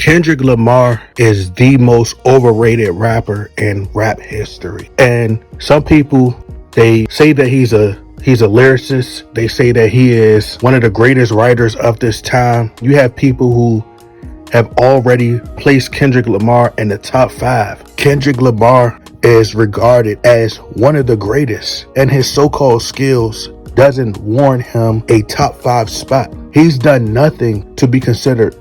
Kendrick Lamar is the most overrated rapper in rap history. And some people, they say that he's a lyricist. They say that he is one of the greatest writers of this time. You have people who have already placed Kendrick Lamar in the top 5. Kendrick Lamar is regarded as one of the greatest, and his so-called skills doesn't warrant him a top 5 spot. He's done nothing to be considered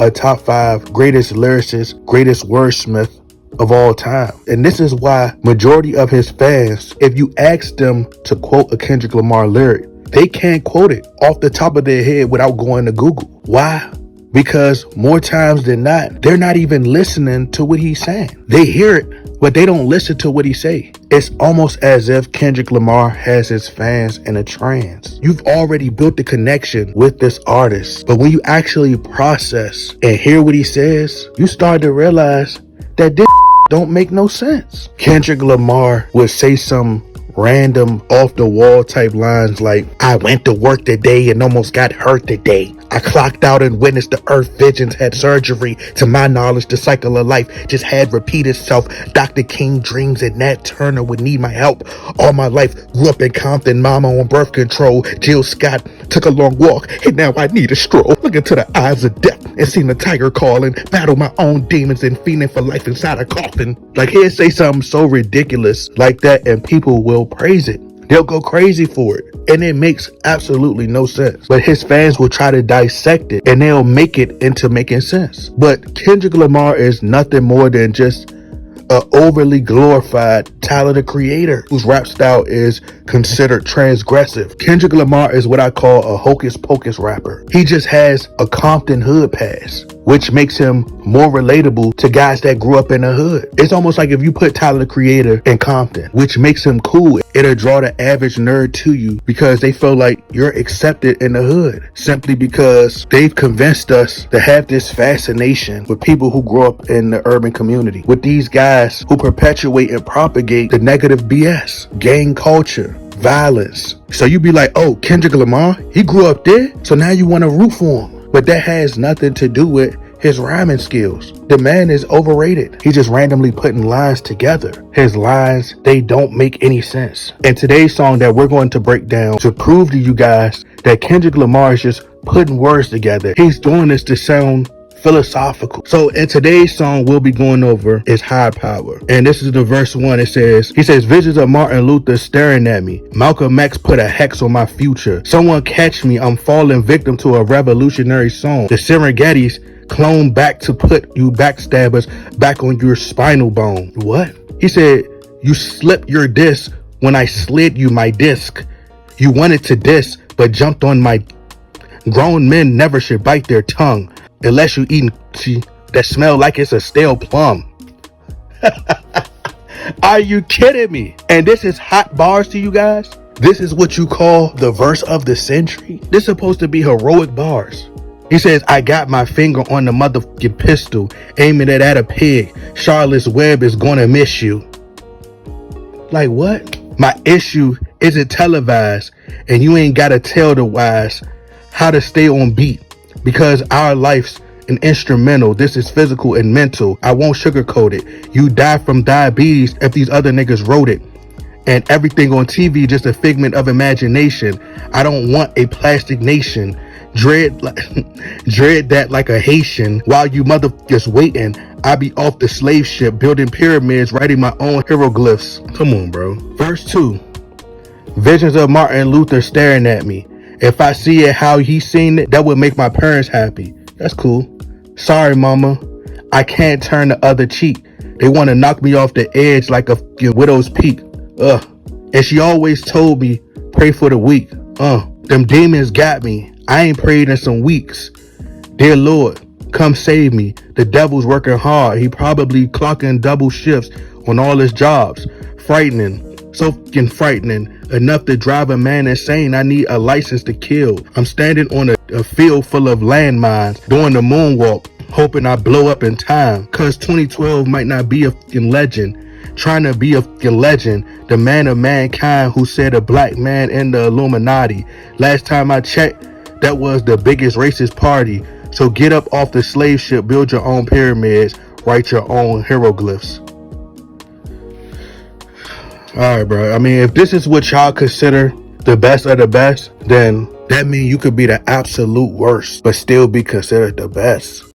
a top 5 greatest lyricist, greatest wordsmith of all time. And this is why majority of his fans, if you ask them to quote a Kendrick Lamar lyric, they can't quote it off the top of their head without going to Google. Why? Because more times than not, they're not even listening to what he's saying. They hear it, but they don't listen to what he say. It's almost as if Kendrick Lamar has his fans in a trance. You've already built the connection with this artist, but when you actually process and hear what he says, you start to realize that this don't make no sense. Kendrick Lamar would say some random off the wall type lines like, I went to work today and almost got hurt today. I clocked out and witnessed the earth visions, had surgery. To my knowledge, the cycle of life just had repeat itself. Dr. King dreams that Nat Turner would need my help. All my life, grew up in Compton, mama on birth control. Jill Scott took a long walk, and now I need a stroll. Look into the eyes of death and seen the tiger calling. Battle my own demons and fiending for life inside a coffin. Like, he'll say something so ridiculous like that, and people will praise it. They'll go crazy for it. And it makes absolutely no sense. But his fans will try to dissect it and they'll make it into making sense. But Kendrick Lamar is nothing more than just an overly glorified, talented creator whose rap style is considered transgressive. Kendrick Lamar is what I call a hocus pocus rapper. He just has a Compton hood pass, which makes him more relatable to guys that grew up in the hood. It's almost like if you put Tyler the Creator in Compton, which makes him cool. It'll draw the average nerd to you because they feel like you're accepted in the hood, simply because they've convinced us to have this fascination with people who grew up in the urban community, with these guys who perpetuate and propagate the negative BS, gang culture, violence. So you be like, oh, Kendrick Lamar, he grew up there, so now you want to root for him. But that has nothing to do with his rhyming skills. The man is overrated. He's just randomly putting lines together. His lines, they don't make any sense. And today's song that we're going to break down to prove to you guys that Kendrick Lamar is just putting words together. He's doing this to sound philosophical. So in today's song, we'll be going over is High Power. And this is the verse 1. He says, visions of Martin Luther staring at me. Malcolm X put a hex on my future. Someone catch me. I'm falling victim to a revolutionary song. The Serengetis clone back to put you backstabbers back on your spinal bone. What? He said, you slipped your disc when I slid you my disc. You wanted to diss, but jumped on my... Grown men never should bite their tongue unless you eating that smell like it's a stale plum. Are you kidding me? And this is hot bars to you guys? This is what you call the verse of the century? This is supposed to be heroic bars. He says, I got my finger on the motherfucking pistol, aiming it at a pig. Charlotte's Web is gonna miss you. Like what? My issue isn't televised, and you ain't gotta tell the wise how to stay on beat, because our life's an instrumental. This is physical and mental. I won't sugarcoat it. You die from diabetes if these other niggas wrote it. And everything on TV just a figment of imagination. I don't want a plastic nation. Dread that like a Haitian. While you motherfuckers waiting, I be off the slave ship building pyramids, writing my own hieroglyphs. Come on, bro. Verse 2. Visions of Martin Luther staring at me. If I see it how he seen it, that would make my parents happy. That's cool. Sorry, mama. I can't turn the other cheek. They want to knock me off the edge like a widow's peak. And she always told me, pray for the weak. Them demons got me. I ain't prayed in some weeks. Dear Lord, come save me. The devil's working hard. He probably clocking double shifts on all his jobs. Frightening. So fucking frightening. Enough to drive a man insane. I need a license to kill. I'm standing on a field full of landmines, doing the moonwalk, hoping I blow up in time. Cause 2012 might not be a fucking legend. Trying to be a fucking legend. The man of mankind who said a black man in the Illuminati. Last time I checked, that was the biggest racist party. So get up off the slave ship, build your own pyramids, write your own hieroglyphs. Alright, bro. I mean, if this is what y'all consider the best of the best, then that means you could be the absolute worst, but still be considered the best.